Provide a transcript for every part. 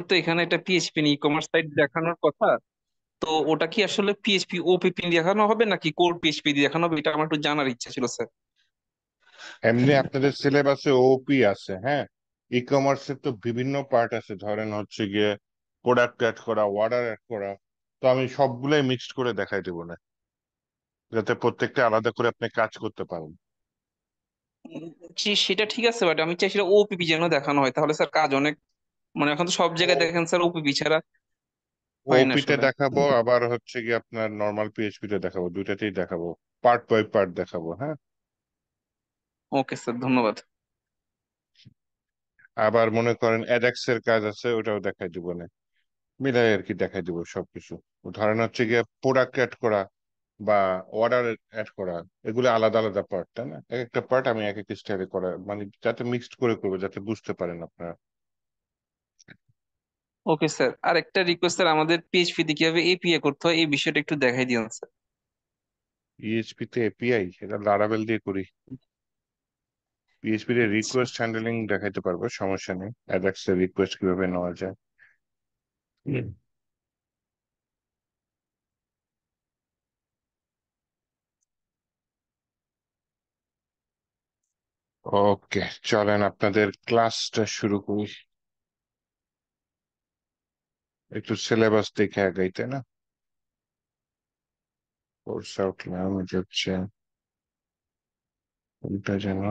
তো এখানে একটা পিএইচপি ই কমার্স সাইট দেখানোর কথা। তো ওটা কি আসলে পিএইচপি ওপিপি দেখানো হবে নাকি কোর পিএইচপি দিয়ে দেখানো হবে, এটা আমার একটু জানার ইচ্ছা ছিল স্যার। এমনি আপনাদের সিলেবাসে ওপি আছে, হ্যাঁ। ই কমার্সের তো বিভিন্ন পার্ট আছে, ধরেন হচ্ছে গিয়ে প্রোডাক্ট অ্যাড করা, অর্ডার অ্যাড করা। তো আমি সবগুলাই মিক্সড করে দেখাই দেবো না, যাতে প্রত্যেকটা আলাদা করে আপনি কাজ করতে পারেন। সেটা ঠিক আছে, বাট আমি চাই সেটা ওপিপি যেন দেখানো হয়, তাহলে স্যার কাজ অনেক, মানে এখন তো সব জায়গায় দেখেন স্যার ওপিপি ছাড়া হয় না ওপি তে আসলে। দেখাবো, আবার হচ্ছে গিয়ে আপনার নর্মাল পিএইচপি তে দেখাবো, দুইটাতেই দেখাবো। পার্ট বাই পার্ট দেখাবো, হ্যাঁ। ওকে স্যার, ধন্যবাদ। আবার মনে করেন অ্যাডাক্স এর কাজ আছে, ওটাও দেখাই দিব না, মিলাই আর কি দেখাই দিব সবকিছু। ধরেন হচ্ছে গিয়ে প্রোডাক্ট অ্যাড করা বা অর্ডার অ্যাড করা, এগুলো আলাদা আলাদা পার্ট, তাই না? এক একটা পার্ট আমি এক এক স্টাইলে করা, মানে যাতে মিক্সড করে করবো, যাতে বুঝতে পারেন আপনারা। ওকে স্যার, আর একটা রিকোয়েস্ট স্যার, আমাদের পিএইচপি তে কিভাবে এপিএ করতে হয় এই বিষয়টা একটু দেখাই দিন স্যার। পিএইচপি তে এপিআই এটা লারাভেল দিয়ে করি। পিএইচপি তে আচ্ছা। রিকোয়েস্ট হ্যান্ডলিং দেখাইতে পারবো, সমস্যা নেই। অ্যাজাক্স এর রিকোয়েস্ট কিভাবে নেওয়া যায়। ওকে, চলেন আপনাদের ক্লাসটা শুরু করি। একটু সিলেবাস দেখে আগাইতে না। কোর্স আউটলাইন হচ্ছে কোনটা যেন,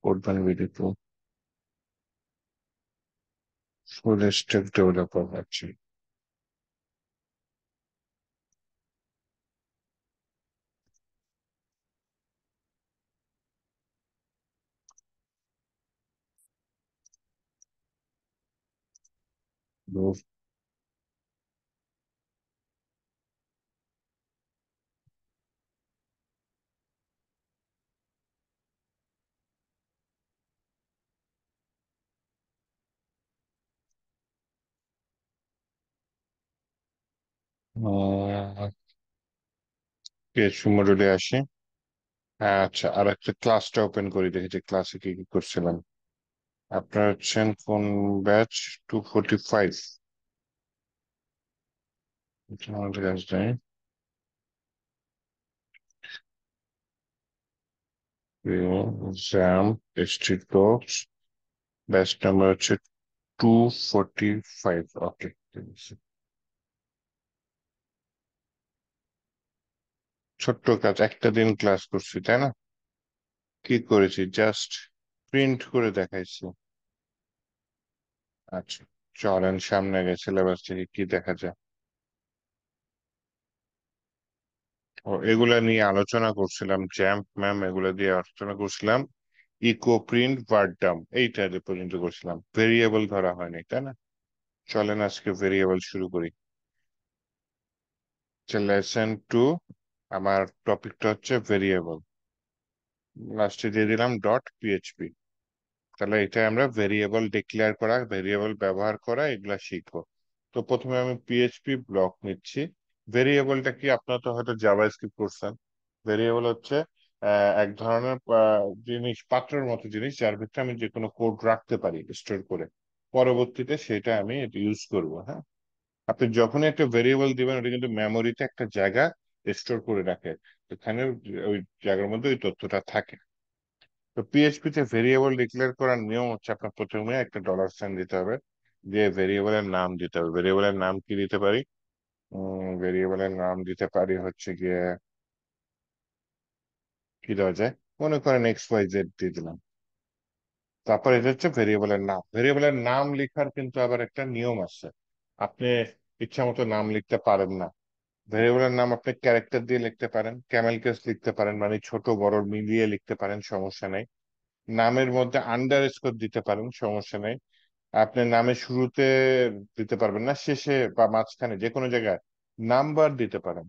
কোডবান ভিডিও ফুল স্ট্যাক ডেভেলপার আছে। পিএইচপি মডিউলে আসি। হ্যাঁ, আচ্ছা, আর একটা ক্লাসটা ওপেন করি, দেখি যে ক্লাসে কি কি করছিলাম। আপনার হচ্ছেন কোন ব্যাচ? 245। আমাদের কাজ নেই। জ্যাম স্ট্রিট, ব্যাচ নাম্বার হচ্ছে 245। ওকে, ঠিক আছে। ছোট্ট কাজ, একটা দিন ক্লাস করছি, তাই না? কি করেছি, জাস্ট প্রিন্ট করে দেখাইছি। আচ্ছা, চলেন সামনে গেছে সিলেবাস থেকে কি দেখা যায়। ও, এগুলা নিয়ে আলোচনা করছিলাম, জ্যাম্প ম্যাম এগুলা দিয়ে আলোচনা করছিলাম। ইকো প্রিন্ট ভার্ডাম এইটা যে পর্যন্ত করছিলাম, ভেরিয়েবল ধরা হয়নি, তাই না? চলেন আজকে ভেরিয়েবল শুরু করি। লেসন 2, আমার টপিকটা হচ্ছে ভেরিয়েবল। লাস্টে দিয়ে দিলাম ডট পিএইচপি। তাহলে এটা আমরা ভেরিয়েবল ডিক্লেয়ার করা, ভেরিয়েবল ব্যবহার করা, এগুলা শিখবো। তো প্রথমে আমি পিএইচপি ব্লক নিচ্ছি। ভেরিয়েবলটা কি, আপনারা তো হয়তো জাভাস্ক্রিপ্ট করছেন। ভেরিয়েবল হচ্ছে এক ধরনের জিনিস, পাত্রের মতো জিনিস, যার ভিতরে আমি যে কোনো কোড রাখতে পারি স্টোর করে। পরবর্তীতে সেটা আমি ইউজ করব, হ্যাঁ। আপনি যখনই একটা ভেরিয়েবল দিবেন, ওটা কিন্তু মেমোরিতে একটা জায়গা স্টোর করে রাখে, এখানে ওই জায়গার মধ্যে ওই তথ্যটা থাকে। তো পিএইচপি তে ভেরিয়েবল ডিক্লেয়ার করার নিয়ম হচ্ছে, আপনার প্রথমে একটা ডলার সাইন দিতে হবে, দিয়ে ভেরিয়েবলের নাম দিতে হবে। ভেরিয়েবলের নাম কি দিতে পারি? ভেরিয়েবলের নাম দিতে পারি হচ্ছে গিয়ে, কি দেওয়া যায়, মনে করেন এক্স ওয়াই জেড দিয়ে দিলাম। তারপর এটা হচ্ছে ভেরিয়েবলের নাম। ভেরিয়েবলের নাম লেখার কিন্তু আবার একটা নিয়ম আছে। আপনি ইচ্ছা মতো নাম লিখতে পারেন না। ভেরিয়েবলের নাম আপনি ক্যারেক্টার দিয়ে লিখতে পারেন, ক্যামেল কেস লিখতে পারেন, মানে ছোট বড় মিলিয়ে লিখতে পারেন, সমস্যা নেই। নামের মধ্যে আন্ডার স্কোর দিতে পারেন, সমস্যা নেই। আপনার নামের শুরুতে দিতে পারবেন না, শেষে বা মাঝখানে যে কোনো জায়গায় নাম্বার দিতে পারেন।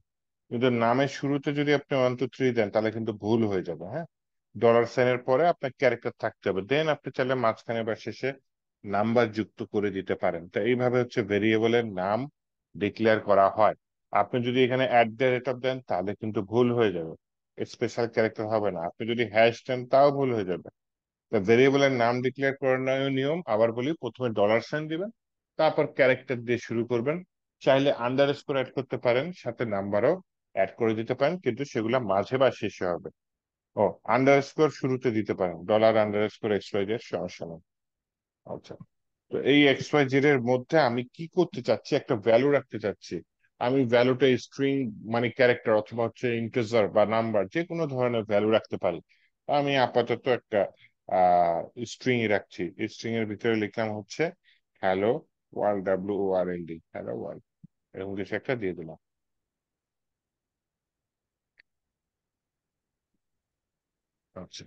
কিন্তু নামের শুরুতে যদি আপনি 1 2 3 দেন, তাহলে কিন্তু ভুল হয়ে যাবে, হ্যাঁ। ডলার সাইনের পরে আপনার ক্যারেক্টার থাকতে হবে, দেন আপনি চাইলে মাঝখানে বা শেষে নাম্বার যুক্ত করে দিতে পারেন। তো এইভাবে হচ্ছে ভেরিয়েবলের নাম ডিক্লেয়ার করা হয়। আপনি যদি এখানে at the rate of then, তাহলে কিন্তু ভুল হয়ে যাবে, স্পেশাল ক্যারেক্টার হবে না। আপনি যদি হ্যাশ দেন, তাও ভুল হয়ে যাবে। ভেরিয়েবলের নাম ডিক্লেয়ার করার নিয়ম আবার বলি, প্রথমে ডলার সাইন দিবেন, তারপর ক্যারেক্টার দিয়ে শুরু করবেন। চাইলে আন্ডারস্কোর অ্যাড করতে পারেন, সাথে নাম্বারও অ্যাড করে দিতে পারেন, কিন্তু সেগুলো মাঝে বা শেষে হবে। ও, আন্ডারস্কোর শুরুতে দিতে পারেন, $_XYZ, সমস্যা নেই। আচ্ছা, তো এই XYZ এর মধ্যে আমি কি করতে চাচ্ছি, একটা ভ্যালু রাখতে চাচ্ছি। আমি ভ্যালুটা স্ট্রিং, মানে ক্যারেক্টার অথবা হচ্ছে ইন্টিজার বা নাম্বার, যে কোনো ধরনের ভ্যালু রাখতে পারি। আমি আপাতত একটা স্ট্রিং রাখছি। স্ট্রিং এর ভিতরে লিখলাম হচ্ছে hello world, WORLD, hello world, এরকম কিছু একটা দিয়ে দিলাম। আচ্ছা,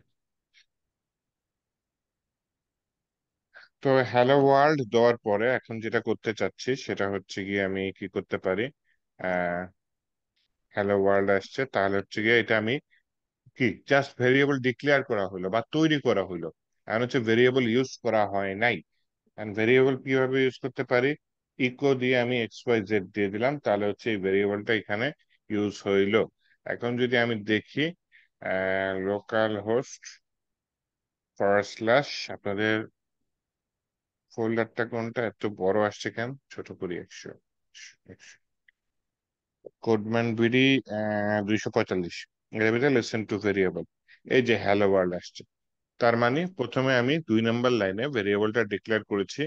তো হ্যালো ওয়ার্ল্ড দেওয়ার পরে এখন যেটা করতে চাচ্ছি সেটা হচ্ছে গিয়ে আমি কি করতে পারি। আহ হ্যালো ওয়ার্ল্ড আসছে, তাহলে হচ্ছে গিয়ে এটা আমি কি জাস্ট ভেরিয়েবল ডিক্লেয়ার করা হলো বা তৈরি করা হলো। এখন হচ্ছে ভেরিয়েবল ইউজ করা হয় নাই। এন্ড ভেরিয়েবল কিভাবে ইউজ করতে পারি, ইকো দিয়ে আমি XYZ দিয়ে দিলাম, তাহলে হচ্ছে এই ভেরিয়েবলটা এখানে ইউজ হইলো। এখন যদি আমি দেখি লোকাল হোস্ট / আপনাদের ফোল্ডারটা কোনটা, এত বড় আসছে কেন, ছোট করি 100, কোডম্যান বিডি 245, এর ভিতরে লেসন টু ভেরিয়েবল, এই যে হ্যালো ওয়ার্ল্ড আসছে। তার মানে প্রথমে আমি 2 নম্বর লাইনে ভেরিয়েবলটা ডিক্লেয়ার করেছি,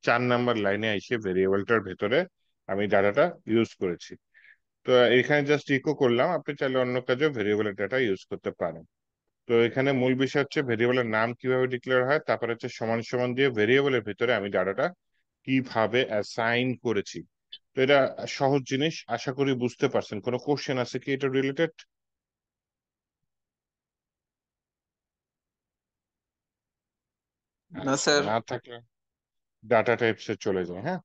4 নম্বর লাইনে এসে ভেরিয়েবলটার ভেতরে আমি ডাটাটা ইউজ করেছি। তো এখানে জাস্ট ইকো করলাম, আপনি চাইলে অন্য কাজেও ভেরিয়েবলের ডাটা ইউজ করতে পারেন। তো এখানে মূল বিষয় হচ্ছে ভেরিয়েবলের নাম কিভাবে ডিক্লেয়ার হয়, তারপর হচ্ছে সমান সমান দিয়ে ভেরিয়েবলের ভিতরে আমি ডাটাটা কিভাবে অ্যাসাইন করেছি। তো এটা সহজ জিনিস, আশা করি বুঝতে পারছেন। কোনো কোশ্চেন আছে কি এটা রিলেটেড? না আচ্ছা, স্যার। না থাকলে ডাটা টাইপসে চলে যায়। হ্যাঁ,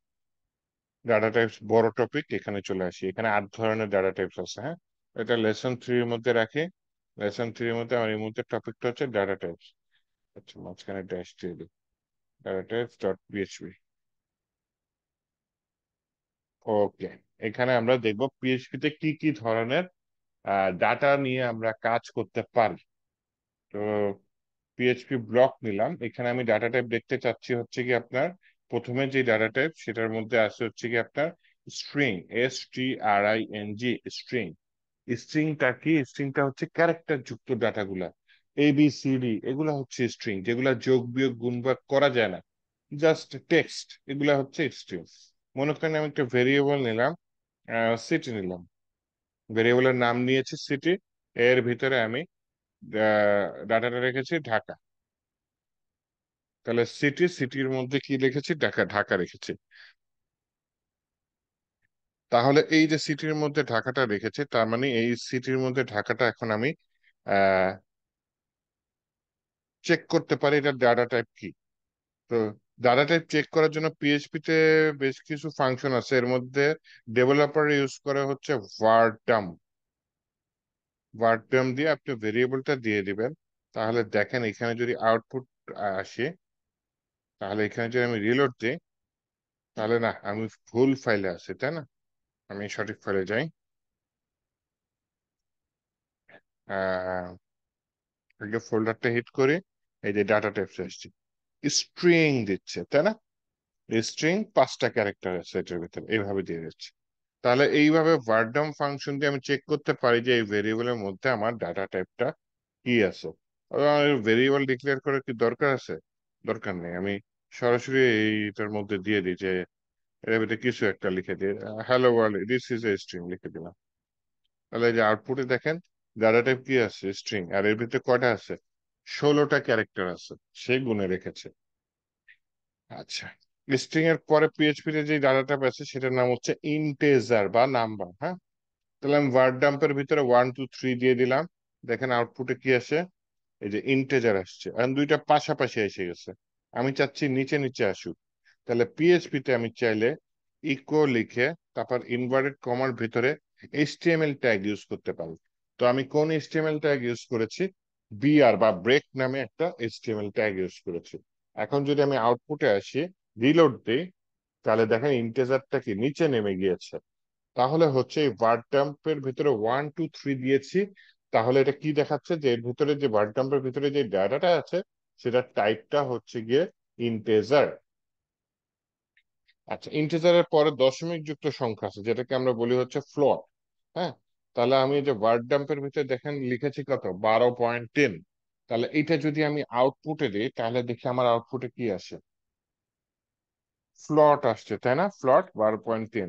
ডাটা টাইপস বড় টপিক, এখানে চলে আসি। এখানে 8 ধরনের ডাটা টাইপস আছে। হ্যাঁ, এটা লেসন 3 এর মধ্যে রাখি। লেসন 3 এর মধ্যে আমার এই মুহূর্তে টপিকটা হচ্ছে ডাটা টাইপস। আচ্ছা, মাঝখানে ড্যাশ দিয়ে দিই, ডাটা টাইপস ডট পিএইচপি। ওকে, এখানে আমরা দেখবো পিএইচপি তে কি কি ধরনের ডাটা নিয়ে আমরা কাজ করতে পারি। তো পিএইচপি ব্লক নিলাম, এখানে আমি ডাটা টাইপ দেখতে চাচ্ছি হচ্ছে কি আপনার প্রথমে যে ডাটা টাইপ সেটার মধ্যে আছে হচ্ছে কি আপনার স্ট্রিং, STRING, স্ট্রিং। স্ট্রিংটা কি, স্ট্রিংটা হচ্ছে ক্যারেক্টার যুক্ত ডাটাগুলা, ABCD, এগুলা হচ্ছে স্ট্রিং, যেগুলা যোগ বিয়োগ গুণ ভাগ করা যায় না, জাস্ট টেক্সট, এগুলা হচ্ছে স্ট্রিং। মনে করেন আমি একটা ভেরিয়েবল নিলাম, সিটি নিলাম, ভেরিয়েবলের নাম নিয়েছি সিটি, এর ভিতরে আমি ডাটাটা রেখেছি ঢাকা। তাহলে সিটির মধ্যে কি লিখেছি, ঢাকা, ঢাকা রেখেছি। তাহলে এই যে সিটির মধ্যে ঢাকাটা রেখেছি, তার মানে এই সিটির মধ্যে ঢাকাটা এখন আমি আহ চেক করতে পারি এটা ডাটা টাইপ কি। তো ডাটা টাইপ চেক করার জন্য পিএইচপি তে বেশ কিছু ফাংশন আছে, এর মধ্যে ডেভেলপার ইউজ করে হচ্ছে ভারটাম। ভারটাম দিয়ে আপনি ভেরিয়েবলটা দিয়ে দিবেন। তাহলে দেখেন এখানে যদি আউটপুট আসে, তাহলে এখানে যদি আমি রিলোড দিই, তাহলে না, আমি ভুল ফাইলে আছি, তাই না? আমি সঠিক ফাইলে যাই। আহ আগে ফোল্ডারটা হিট করি, এই যে ডাটা টাইপস আসছে, স্ট্রিং দিচ্ছে, তাই না? স্ট্রিং 5টা ক্যারেক্টার আছে এটার ভিতরে, এইভাবে দিয়ে দিচ্ছে। তাহলে এইভাবে ভারডাম ফাংশন দিয়ে আমি চেক করতে পারি যে এই ভেরিয়েবলের মধ্যে আমার ডাটা টাইপটা কি আছে। ভেরিয়েবল ডিক্লেয়ার করার কি দরকার আছে? দরকার নেই, আমি সরাসরি এইটার মধ্যে দিয়ে দিই যে এর ভিতরে কিছু একটা লিখে দিই, hello world this is a string লিখে দিলাম। তাহলে এই যে আউটপুটে দেখেন ডাটা টাইপ কি আছে, স্ট্রিং, আর এর ভিতরে কয়টা আছে, 16টা ক্যারেক্টার আছে, সে গুনে রেখেছে। আচ্ছা, স্ট্রিং এর পরে পিএইচপি তে যে ডাটা টাইপ আছে সেটার নাম হচ্ছে ইন্টেজার বা নাম্বার। হ্যাঁ, তাহলে আমি ওয়ার্ড ডাম্পের ভিতরে 1 2 3 দিয়ে দিলাম। দেখেন আউটপুটে কি আসে, এই যে ইন্টেজার আসছে, এখন দুইটা পাশাপাশি এসে গেছে। আমি চাচ্ছি নিচে নিচে আসুক। তাহলে পিএইচপি তে আমি চাইলে ইকো লিখে তারপর ইনভার্টেড কমার ভিতরে HTML ট্যাগ ইউজ করতে পারি। তো আমি কোন HTML ট্যাগ ইউজ করেছি, BR বা ব্রেক নামে একটা HTML ট্যাগ ইউজ করেছি। এখন যদি আমি আউটপুটে আসি, রিলোড দিই, তাহলে দেখেন ইন্টেজারটা কি নিচে নেমে গিয়েছে। তাহলে হচ্ছে এই ভার্ড ডাম্পের ভিতরে 1 2 3 দিয়েছি। তাহলে এটা কি দেখাচ্ছে যে এর ভিতরে যে ভার্ড ডাম্পের ভিতরে যে ডাটাটা আছে সেটার টাইপটা হচ্ছে গিয়ে ইন্টেজার। আচ্ছা, ইন্টিজারের পরে দশমিক যুক্ত সংখ্যা আছে যেটাকে আমরা বলি হচ্ছে ফ্লোট। হ্যাঁ, তাহলে আমি এই যে ওয়ার্ড ডাম্পের ভিতরে দেখেন লিখেছি কত, 12.10। তাহলে এটা যদি আমি আউটপুটে দিই তাহলে দেখি আমার আউটপুটে কি আসে, ফ্লট আসছে, তাই না? ফ্লট 12.10।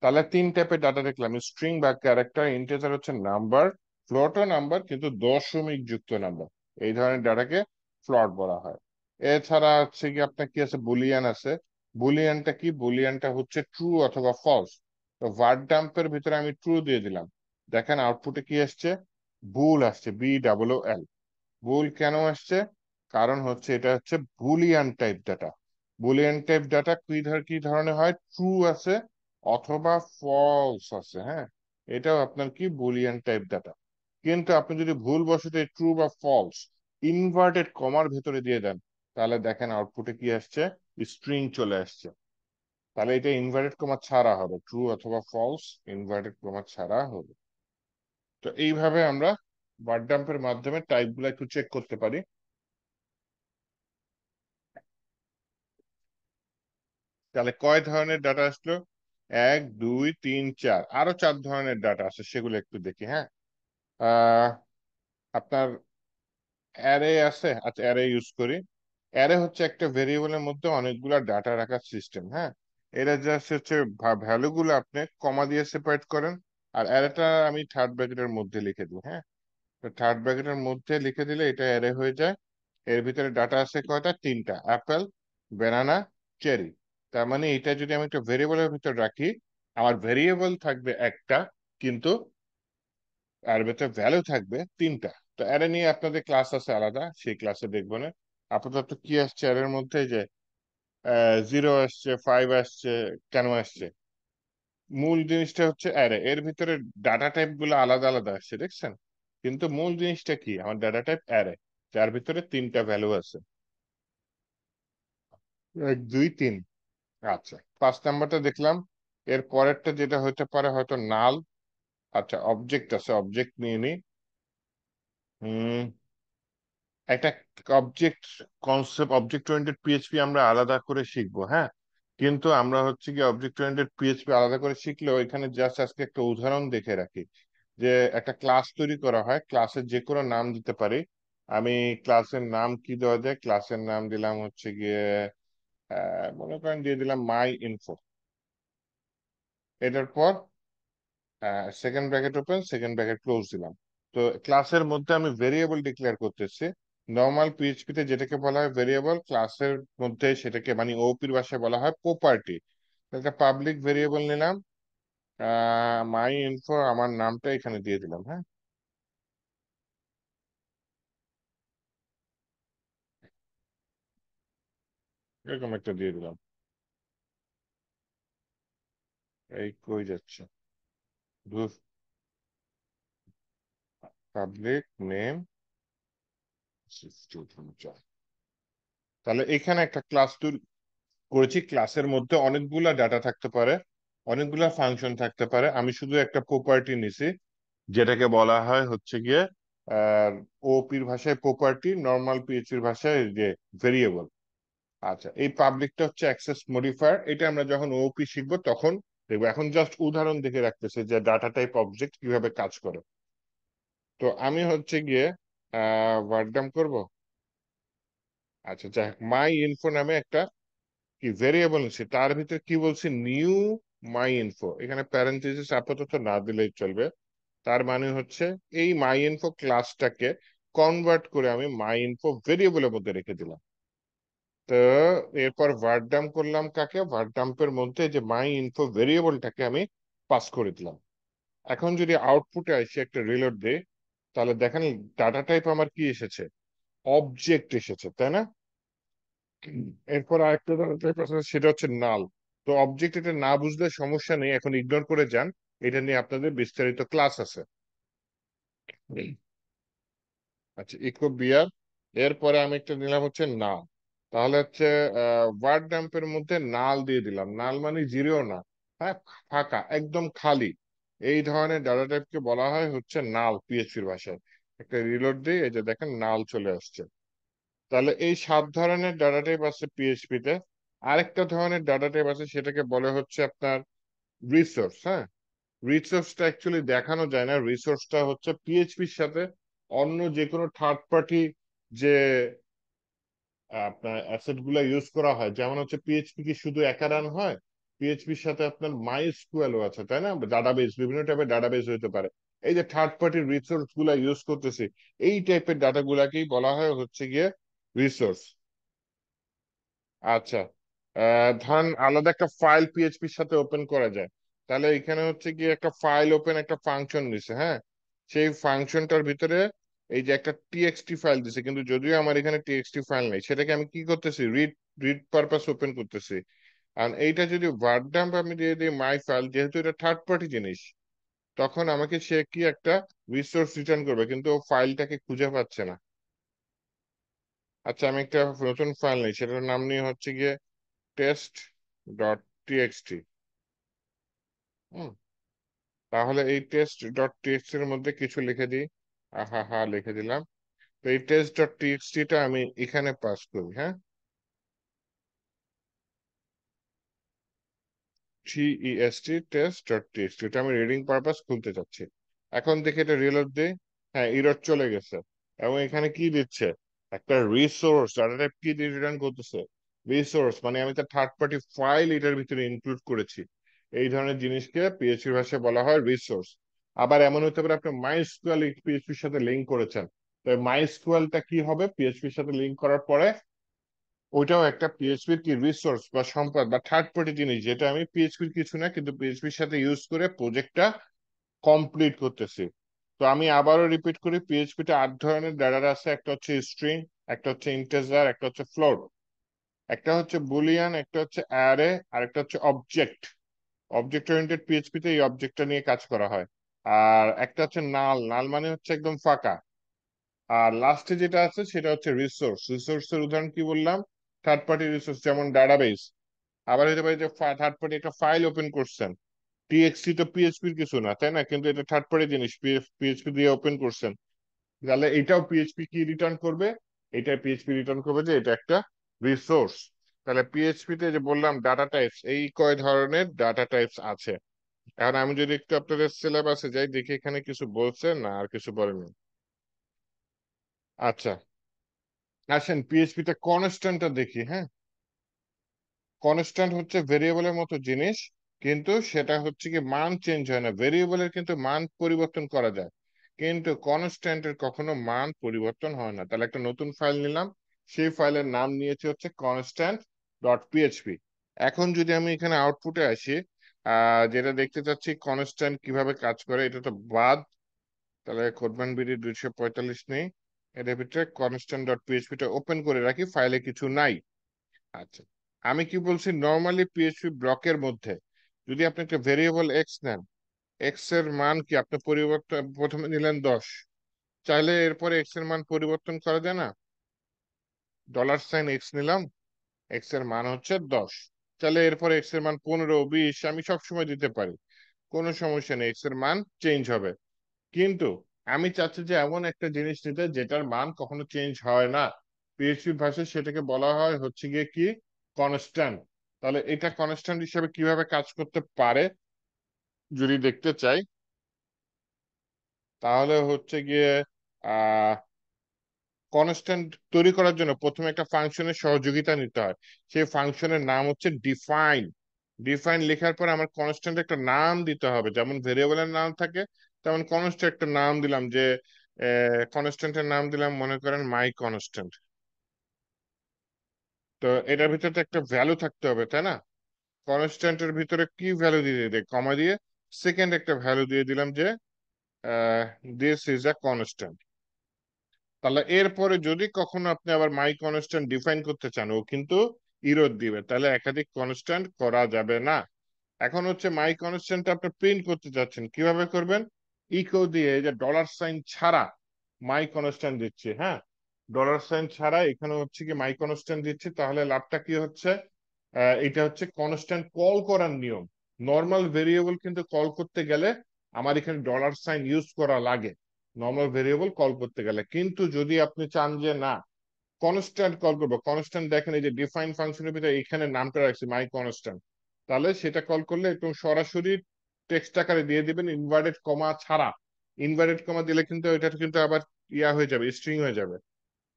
তাহলে তিন টাইপের ডাটা দেখলাম, স্ট্রিং বা ক্যারেক্টার, ইন্টিজার হচ্ছে নাম্বার, ফ্লোটও নাম্বার কিন্তু দশমিক যুক্ত নাম্বার। এই ধরনের ডাটাকে ফ্লট বলা হয়। এছাড়া হচ্ছে কি আপনার কি আছে, বুলিয়ান আছে। বুলিয়ানটা কি, বুলিয়ানটা হচ্ছে ট্রু অথবা ফলস। তো ভার্ড ডাম্পের ভিতরে আমি ট্রু দিয়ে দিলাম, দেখেন আউটপুটে কি আসছে, বুল আসছে, BOOL। ভুল কেন আসছে? কারণ হচ্ছে এটা হচ্ছে Boolean type data. Boolean type data কি ধরনের হয়, ট্রু আছে অথবা ফলস আছে। হ্যাঁ, এটাও আপনার কি বুলিয়ান টাইপ ডাটা। কিন্তু আপনি যদি ভুল বশত ট্রু বা ফলস ইনভার্টেড কমার ভেতরে দিয়ে দেন, তাহলে দেখেন আউটপুটে কি আসছে, স্ট্রিং চলে আসছে। তাহলে এটা ইনভার্টেড কমা ছাড়া হবে, ট্রু অথবা ফলস ইনভার্টেড কমা ছাড়া হবে। তো এইভাবে আমরা ওয়ার্ড ডাম্পের মাধ্যমে টাইপ গুলো একটু চেক করতে পারি। তাহলে কয় ধরনের ডাটা আসলো, এক, দুই, তিন, চার, আরো চার ধরনের ডাটা আছে, সেগুলো একটু দেখি। হ্যাঁ, আহ আপনার অ্যারে আছে। আচ্ছা, অ্যারে ইউজ করি। অ্যারে হচ্ছে একটা ভেরিয়েবলের মধ্যে অনেকগুলা ডাটা রাখার সিস্টেম। হ্যাঁ, এটা জাস্ট হচ্ছে ভ্যালু গুলো আপনি কমা দিয়ে সেপারেট করেন, আর অ্যারেটা আমি থার্ড ব্র্যাকেটের মধ্যে লিখে দিই। হ্যাঁ, থার্ড ব্র্যাকেটের মধ্যে লিখে দিলে এটা অ্যারে হয়ে যায়। এর ভিতরে ডাটা আছে কয়টা, তিনটা, অ্যাপেল, ব্যানানা, চেরি। তার মানে এটা যদি আমি একটা ভেরিয়েবলের ভিতর রাখি, আমার ভেরিয়েবল থাকবে একটা, কিন্তু এর ভিতরে ভ্যালু থাকবে তিনটা। তো অ্যারে নিয়ে আপনাদের ক্লাস আছে আলাদা, সেই ক্লাসে দেখবো না। আপাতত কি আসছে অ্যারের মধ্যে, যে 0 আসছে, 5 আসছে, কেন আসছে? মূল জিনিসটা হচ্ছে অ্যারে, এর ভিতরে ডাটা টাইপ গুলো আলাদা আলাদা আসছে, দেখছেন? কিন্তু মূল জিনিসটা কি, আমার ডাটা টাইপ অ্যারে, যার ভিতরে তিনটা ভ্যালু আছে, এক, দুই, তিন। আচ্ছা, পাঁচ নাম্বারটা দেখলাম। এর পরেরটা যেটা হতে পারে হয়তো নাল। আচ্ছা, অবজেক্ট আছে, অবজেক্ট নিয়ে নি। হম একটা object concept, object oriented PHP আমরা আলাদা করে শিখবো। হ্যাঁ, কিন্তু আমরা হচ্ছে কি অবজেক্ট ওরিয়েন্টেড পিএইচপি আলাদা করে শিখলেও এখানে জাস্ট আজকে একটা উদাহরণ দেখে রাখি। যে একটা ক্লাস তৈরি করা হয়, ক্লাসের যে কোনো নাম দিতে পারি। আমি ক্লাসের নাম কি দেওয়া যায়, ক্লাসের নাম দিলাম হচ্ছে গিয়ে মনে করেন দিয়ে দিলাম মাই ইনফো। এটার পর second bracket open, second bracket close দিলাম। তো ক্লাসের মধ্যে আমি ভেরিয়েবল ডিক্লেয়ার করতেছি। নর্মাল পিএইচপি তে যেটাকে বলা হয় ভেরিয়েবল, ক্লাসের মধ্যে সেটাকে মানে ওপির ভাষায় বলা হয় প্রপার্টি। একটা পাবলিক ভেরিয়েবল নিলাম, মাই ইনফো, আমার নামটা এখানে দিয়ে দিলাম। হ্যাঁ, এরকম একটা দিয়ে দিলাম। এই কই যাচ্ছে, পাবলিক নেম। তাহলে এখানে একটা ক্লাস করেছি, ক্লাসের মধ্যে অনেকগুলা ডাটা থাকতে পারে, অনেকগুলা ফাংশন থাকতে পারে। আমি শুধু একটা প্রপার্টি নিছি, যেটাকে বলা হয় হচ্ছে গিয়ে ওপির ভাষায় প্রপার্টি, নর্মাল পিএইচপির ভাষায় যে ভেরিয়েবল। আচ্ছা, এই পাবলিকটা হচ্ছে অ্যাক্সেস মডিফায়ার। এটা আমরা যখন ওপি শিখবো তখন দেখবো। এখন জাস্ট উদাহরণ দেখে রাখতেছে যে ডাটা টাইপ অবজেক্ট কিভাবে কাজ করে। তো আমি হচ্ছে গিয়ে ওয়ার্ডডাম করব। আচ্ছা, যাই হোক, মাই ইনফো নামে একটা কি ভেরিয়েবল নিচ্ছি, তার ভিতরে কি বলছি, নিউ মাই ইনফো। এখানে প্যারেন্থেসিস আপাতত না দিলেই চলবে। তার মানে হচ্ছে এই মাই ইনফো ক্লাসটাকে কনভার্ট করে আমি মাই ইনফো ভেরিয়েবলের মধ্যে রেখে দিলাম। তো এরপর ভার্ডাম্প করলাম কাকে, ভার্ডাম্পের মধ্যে যে মাই ইনফো ভেরিয়েবলটাকে আমি পাস করে দিলাম। এখন যদি আউটপুটে আসি একটা রিলোড দেই, তাহলে দেখেন ডাটা টাইপ আমার কি এসেছে, অবজেক্ট এসেছে, তাই না? এরপর আরেকটা ডাটা টাইপ আছে, সেটা হচ্ছে নাল। তো অবজেক্ট এটা না বুঝলে সমস্যা নেই, এখন ইগনোর করে যান, এটা নিয়ে আপনাদের বিস্তারিত ক্লাস আছে। আচ্ছা, ইকো বিয়ার। এরপরে আমি একটা নিলাম হচ্ছে নাল। তাহলে হচ্ছে ওয়ার্ড ডাম্পের মধ্যে নাল দিয়ে দিলাম, নাল মানে জিরো না, হ্যাঁ, ফাঁকা একদম খালি। এই ধরনের ডাটা টাইপকে বলা হয় হচ্ছে নাল পিএইচপির ভাষায়। একটা রিলোড দিই, এই যে দেখেন নাল চলে আসছে। তাহলে এই সাত ধরনের ডাটা টাইপ আছে পিএইচপি তে। আরেকটা ধরনের ডাটা টাইপ আছে, সেটাকে বলে হচ্ছে আপনার রিসোর্স। হ্যাঁ, রিসোর্সটা অ্যাকচুয়ালি দেখানো যায় না, রিসোর্সটা হচ্ছে পিএইচপির সাথে অন্য যে কোনো থার্ড পার্টি যে আপনার অ্যাসেট গুলা ইউজ করা হয়, যেমন হচ্ছে পিএইচপি কি শুধু একা রান হয়, পিএইচপির সাথে আপনার মাই স্কুয়েলও আছে, তাই না? ডাটাবেস, বিভিন্ন টাইপের ডাটাবেস হতে পারে। এই যে থার্ড পার্টির রিসোর্স গুলা ইউজ করতেছি, এই টাইপের ডাটা গুলাকেই বলা হয় হচ্ছে গিয়ে রিসোর্স। আচ্ছা, ধরেন আলাদা একটা ফাইল পিএইচপির সাথে ওপেন করা যায়, তাহলে এখানে হচ্ছে কি একটা ফাইল ওপেন একটা ফাংশন দিছে। হ্যাঁ, সেই ফাংশনটার ভিতরে এই যে একটা টিএক্সটি ফাইল দিছে, কিন্তু যদিও আমার এখানে টিএক্সটি ফাইল নেই, সেটাকে আমি কি করতেছি, রিড রিড পারপাস ওপেন করতেছি। আর এইটা যদি ওয়ার্ড ডাম্প আমি দিয়ে দিই মাই ফাইল, যেহেতু এটা থার্ড পার্টি জিনিস, তখন আমাকে সে কি একটা রিসোর্স রিটার্ন করবে, কিন্তু ও ফাইলটাকে খুঁজে পাচ্ছে না। আচ্ছা, আমি একটা নতুন ফাইল নেই, সেটার নাম নিয়ে হচ্ছে গিয়ে টেস্ট ডট টিএক্সটি। হুম, তাহলে এই টেস্ট ডট টিএক্সটি এর মধ্যে কিছু লিখে দিই। আহা হা, লিখে দিলাম। তো এই টেস্ট ডট টিএক্সটি টা আমি এখানে পাস করি। হ্যাঁ, টিইএসটি টেস্ট ডট টিএক্সটি, এটা আমি রিডিং পারপাস খুলতে চাচ্ছি। এখন দেখি এটা রিলোড দিই। হ্যাঁ, এরর চলে গেছে। এবং এখানে কি দিচ্ছে, একটা রিসোর্স, ডাটা টাইপ কি দিয়ে রিটার্ন করতেছে, রিসোর্স, মানে আমি তার থার্ড পার্টি ফাইল এটার ভিতরে ইনক্লুড করেছি। এই ধরনের জিনিসকে পিএইচপি ভাষায় বলা হয় রিসোর্স। আবার এমন হতে পারে আপনি মাই স্কুয়েল পিএইচপির সাথে লিঙ্ক করেছেন, তো মাই স্কুয়েলটা কি হবে, পিএইচপির সাথে লিঙ্ক করার পরে ওইটাও একটা পিএইচপির কি রিসোর্স বা সম্পদ বা থার্ড পার্টি জিনিস, যেটা আমি পিএইচপির কিছু না, কিন্তু পিএইচপির সাথে ইউজ করে প্রজেক্টটা কমপ্লিট করতেছি। তো আমি আবারও রিপিট করি, পিএইচপিতে 8 ধরনের ডেটা আছে। একটা হচ্ছে স্ট্রিং, একটা হচ্ছে ইন্টিজার, একটা হচ্ছে ফ্লোট, একটা হচ্ছে বুলিয়ান, একটা হচ্ছে অ্যারে, আর একটা হচ্ছে অবজেক্ট। অবজেক্ট ওরিয়েন্টেড পিএইচপিতে এই অবজেক্টটা নিয়ে কাজ করা হয়। আর একটা হচ্ছে নাল, নাল মানে হচ্ছে একদম ফাঁকা। আর লাস্টে যেটা আছে সেটা হচ্ছে রিসোর্স। রিসোর্সের উদাহরণ কি বললাম, থার্ড পার্টি রিসোর্স, যেমন ডাটাবেস। আবার হতে পারে যে থার্ড পার্টি একটা ফাইল ওপেন করছেন, টিএক্সটি তো পিএইচপির কিছু না, তাই না? কিন্তু এটা থার্ড পার্টি জিনিস, পিএইচপি দিয়ে ওপেন করছেন, তাহলে এটাও পিএইচপি কি রিটার্ন করবে, এটা পিএইচপি রিটার্ন করবে যে এটা একটা রিসোর্স। তাহলে পিএইচপি তে যে বললাম ডাটা টাইপস, এই কয় ধরনের ডাটা টাইপস আছে। এখন আমি যদি একটু আপনাদের সিলেবাসে যাই, দেখি এখানে কিছু বলছে না, আর কিছু বলেনি। আচ্ছা, আসেন পিএইচপি তে কনস্ট্যান্টটা দেখি। হ্যাঁ, কনস্ট্যান্ট হচ্ছে ভেরিয়েবলের মতো জিনিস, কিন্তু সেটা হচ্ছে কি মান চেঞ্জ হয় না। ভেরিয়েবলের কিন্তু মান পরিবর্তন করা যায়, কিন্তু কনস্ট্যান্টের কখনো মান পরিবর্তন হয় না। তাহলে একটা নতুন ফাইল নিলাম, সেই ফাইলের নাম নিয়েছি হচ্ছে কনস্ট্যান্ট ডট পিএইচপি। এখন যদি আমি এখানে আউটপুটে আসি, যেটা দেখতে চাচ্ছি কনস্ট্যান্ট কিভাবে কাজ করে, এটা তো বাদ। তাহলে কোডম্যান বিডি 245 নেই, এর ভিতরে কনস্ট্যান্ট ডট পিএইচপি টা ওপেন করে রাখি, ফাইলে কিছু নাই। আচ্ছা, আমি কি বলছি, নর্মালি পিএইচপি ব্লকের মধ্যে যদি আপনি একটা ভেরিয়েবল এক্স নেন, এক্স এর মান কি আপনি পরিবর্তন, প্রথমে নিলেন 10, চাইলে এরপরে এক্স এর মান পরিবর্তন করা যায় না? $, এক্স নিলাম, এক্স এর মান হচ্ছে 10, চাইলে এরপরে এক্স এর মান 15, 20 আমি সবসময় দিতে পারি, কোনো সমস্যা নেই, এক্স এর মান চেঞ্জ হবে। কিন্তু আমি চাচ্ছি যে এমন একটা জিনিস নিতে যেটার মান কখনো চেঞ্জ হয় না, পিএইচপি ভাষায় সেটাকে বলা হয় হচ্ছে গিয়ে কি, কনস্ট্যান্ট। তাহলে এটা কনস্ট্যান্ট হিসেবে কিভাবে কাজ করতে পারে যদি দেখতে চাই, তাহলে হচ্ছে গিয়ে আহ কনস্ট্যান্ট তৈরি করার জন্য প্রথমে একটা ফাংশনের সহযোগিতা নিতে হয়। সেই ফাংশনের নাম হচ্ছে ডিফাইন। ডিফাইন লেখার পর আমার কনস্ট্যান্ট একটা নাম দিতে হবে, যেমন ভেরিয়েবলের নাম থাকে তেমন কনস্ট্যান্ট একটা নাম দিলাম, যে কনস্ট্যান্টের নাম দিলাম মনে করেন মাই কনস্ট্যান্ট। তো এটার ভিতরে তো একটা ভ্যালু থাকতে হবে, তাই না? কনস্ট্যান্টের ভিতরে কি ভ্যালু দিয়ে দিই, কমা দিয়ে সেকেন্ড একটা ভ্যালু দিয়ে দিলাম যে দিস ইজ আ কনস্ট্যান্ট। তাহলে এরপরে যদি কখনো আপনি আবার মাই কনস্ট্যান্ট ডিফাইন করতে চান, ও কিন্তু ইরর দিবে, তাহলে একাধিক কনস্ট্যান্ট করা যাবে না। এখন হচ্ছে মাই কনস্ট্যান্ট আপনি প্রিন্ট করতে যাচ্ছেন, কিভাবে করবেন, ইকো দিয়ে, এই যে $, ছাড়া মাই কনস্ট্যান্ট দিচ্ছি। হ্যাঁ, $, ছাড়া এখানে হচ্ছে কি মাই কনস্ট্যান্ট দিচ্ছি, তাহলে লাভটা কি হচ্ছে, এটা হচ্ছে কনস্ট্যান্ট কল করার নিয়ম। নর্মাল ভেরিয়েবল কিন্তু কল করতে গেলে আমার এখানে $, ইউজ করা লাগে, নর্মাল ভেরিয়েবল কল করতে গেলে। কিন্তু যদি আপনি চান যে না, কনস্ট্যান্ট কল করবো, কনস্ট্যান্ট দেখেন এই যে ডিফাইন ফাংশনের ভিতরে এখানে নামটা রাখছি মাই কনস্ট্যান্ট, তাহলে সেটা কল করলে একটু সরাসরি টেক্সট আকারে দিয়ে দিবেন ইনভার্টেড কমা ছাড়া। ইনভার্টেড কমা দিলে কিন্তু এটা কিন্তু আবার ইয়া হয়ে যাবে, স্ট্রিং হয়ে যাবে।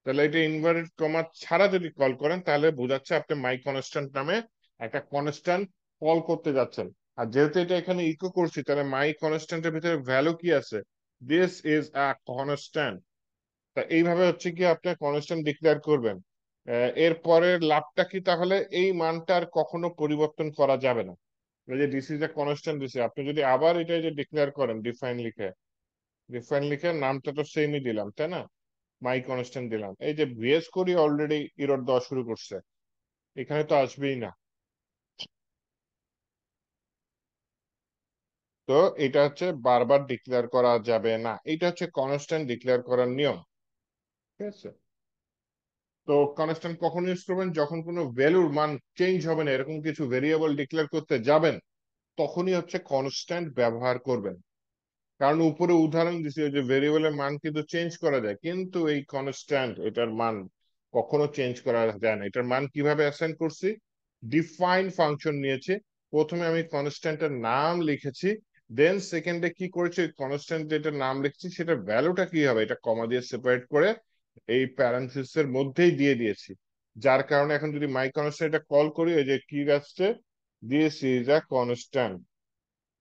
তাহলে এটা ইনভার্টেড কমা ছাড়া যদি কল করেন তাহলে বোঝাচ্ছে আপনি মাই কনস্ট্যান্ট নামে একটা কনস্ট্যান্ট কল করতে যাচ্ছেন। আর যেহেতু এটা এখানে ইকো করছি, তাহলে মাই কনস্ট্যান্টের ভিতরে ভ্যালু কি আছে, দিস ইজ আ কনস্ট্যান্ট। তা এইভাবে হচ্ছে কি আপনি কনস্ট্যান্ট ডিক্লেয়ার করবেন। এর পরের লাভটা কি, তাহলে এই মানটা আর কখনো পরিবর্তন করা যাবে না। এই যে দিস ইজ এ কনস্ট্যান্ট দিছে, আপনি যদি আবার এটা যে ডিক্লেয়ার করেন ডিফাইন লিখে, ডিফাইন লিখে নামটা তো সেমই দিলাম তাই না, মাই কনস্ট্যান্ট দিলাম, এই যে ভিএস করি অলরেডি ইরর দেওয়া শুরু করছে, এখানে তো আসবেই না। তো এটা হচ্ছে বারবার ডিক্লেয়ার করা যাবে না, এটা হচ্ছে কনস্ট্যান্ট ডিক্লেয়ার করার নিয়ম। ঠিক আছে, তো কনস্ট্যান্ট কখন ইউজ করবেন, যখন কোনো ভ্যালুর মান চেঞ্জ হবে না এরকম কিছু ভেরিয়েবল ডিক্লেয়ার করতে যাবেন, তখনই হচ্ছে কনস্ট্যান্ট ব্যবহার করবেন। কারণ উপরে উদাহরণ দিছি ওই যে ভেরিয়েবলের মান কিন্তু চেঞ্জ করা যায়, কিন্তু এই কনস্ট্যান্ট এটার মান কখনো চেঞ্জ করা যায় না। এটার মান কিভাবে অ্যাসাইন করছি, ডিফাইন ফাংশন নিয়েছি, প্রথমে আমি কনস্ট্যান্টের নাম লিখেছি, দেন সেকেন্ডে কি করেছি, ওই কনস্ট্যান্ট যেটার নাম লিখেছি সেটার ভ্যালুটা কি হবে এটা কমা দিয়ে সেপারেট করে এই প্যারেন্থেসিস এর মধ্যেই দিয়ে দিয়েছি। যার কারণে এখন যদি মাই কনস্ট্যান্ট এটা কল করি, ওই যে কি আসছে, this is a constant.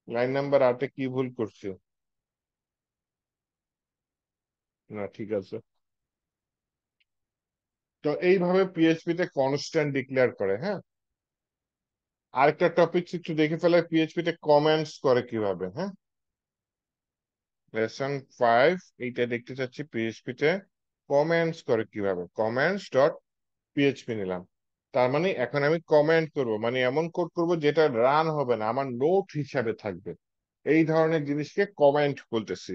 Line number 8-এ কি ভুল করছি, না ঠিক আছে। তো এইভাবে পিএইচপি তে কনস্ট্যান্ট ডিক্লেয়ার করে। হ্যাঁ, আরেকটা টপিক একটু দেখে ফেলে, পিএইচপি তে কমেন্টস করে কিভাবে। হ্যাঁ, লেসন 5 এইটা দেখতে চাচ্ছি, পিএইচপি তে কমেন্টস করে কিভাবে। কমেন্টস ডট পিএইচপি নিলাম, তার মানে এখন আমি কমেন্ট করব, মানে এমন কোড করব যেটা রান হবে না, আমার নোট হিসাবে থাকবে, এই ধরনের জিনিসকে কমেন্ট বলতেছি।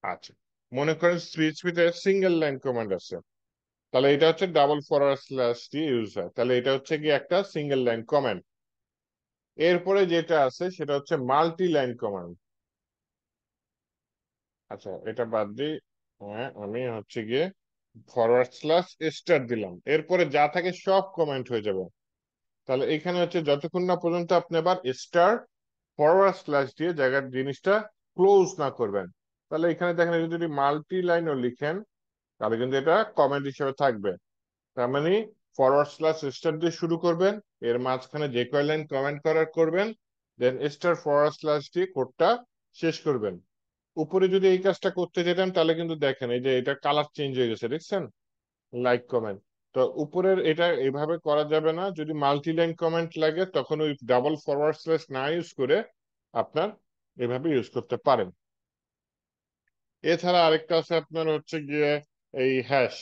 আচ্ছা, মনে করেন পিএইচপি তে সিঙ্গেল লাইন কমান্ড আছে, তাহলে এটা হচ্ছে ডাবল ফরওয়ার্ড স্ল্যাশ দিয়ে ইউজ হয়, তাহলে এটা হচ্ছে কি একটা সিঙ্গেল লাইন কমান্ড। এরপরে যেটা আছে সেটা হচ্ছে মাল্টি লাইন কমান্ড। আচ্ছা, এটা বাদ দিই। হ্যাঁ, আমি হচ্ছে গিয়ে ফরওয়ার্ড স্ল্যাশ স্টার দিলাম, এরপরে যা থাকে সব কমেন্ট হয়ে যাবে। তাহলে এখানে হচ্ছে যতক্ষণ না পর্যন্ত আপনি আবার স্টার ফরওয়ার্ড স্ল্যাশ দিয়ে জায়গার জিনিসটা ক্লোজ না করবেন। তাহলে এখানে দেখেন এই যদি মাল্টি লাইনও লিখেন তাহলে কিন্তু এটা কমেন্ট হিসেবে থাকবে। তার মানে ফরওয়ার্ড স্ল্যাশ স্টার দিয়ে শুরু করবেন, এর মাঝখানে যে কয় লাইন কমেন্ট করার করবেন, দেন স্টার ফরওয়ার্ড স্ল্যাশ দিয়ে কোডটা শেষ করবেন। উপরে যদি এই কাজটা করতে যেতেন তাহলে কিন্তু দেখেন এই যে এটা কালার চেঞ্জ হয়ে গেছে, দেখছেন, লাইক কমেন্ট। তো উপরের এটা এইভাবে করা যাবে না, যদি মাল্টি লাইন কমেন্ট লাগে তখন ওই ডাবল ফরওয়ার্ড স্ল্যাশ না ইউজ করে আপনার এভাবে ইউজ করতে পারেন। এছাড়া আরেকটা আছে আপনার হচ্ছে গিয়ে এই হ্যাশ,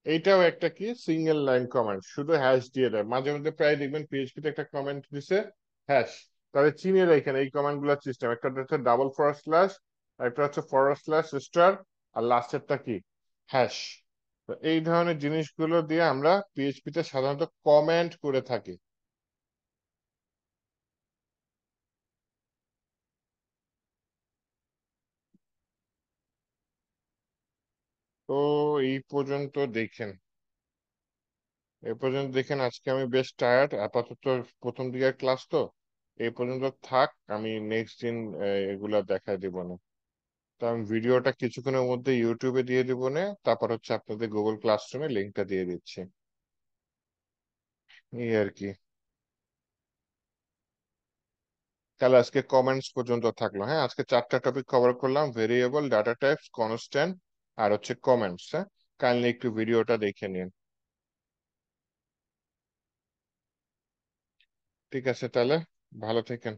এইটাও একটা কি সিঙ্গেল লাইন কমেন্ট, শুধু হ্যাশ দিয়ে দেয়। মাঝে মধ্যে প্রায় দেখবেন পিএইচপি তে একটা কমেন্ট দিছে হ্যাশ, তাহলে চিনিয়ে রাখেন এই কমেন্ট গুলোর সিস্টেম, একটা হচ্ছে ডাবল ফরওয়ার্ড স্ল্যাশ, একটা হচ্ছে ফরওয়ার্ড স্ল্যাশ স্টার, আর লাস্টেরটা কি, হ্যাশ। তো এই ধরনের জিনিসগুলো দিয়ে আমরা পিএইচপি তে সাধারণত কমেন্ট করে থাকি। তো এই পর্যন্ত দেখেন, এই পর্যন্ত দেখেন, আজকে আমি বেশ টায়ার্ড আপাতত, প্রথম দিকের ক্লাস তো এই পর্যন্ত থাক, আমি নেক্সট দিন এগুলা দেখায় দিব না। তো আমি ভিডিওটা কিছুক্ষণের মধ্যে ইউটিউবে দিয়ে দিব না, তারপর হচ্ছে আপনাদের গুগল ক্লাসরুমে লিঙ্কটা দিয়ে দিচ্ছি। এই আর কি, তাহলে আজকে কমেন্টস পর্যন্ত থাকলো। হ্যাঁ, আজকে 4টা টপিক কভার করলাম, ভেরিয়েবল, ডাটা টাইপস, কনস্ট্যান্ট, আর হচ্ছে কমেন্টস। হ্যাঁ, কাইন্ডলি একটু ভিডিওটা দেখে নিন। ঠিক আছে তাহলে, ভালো থাকেন।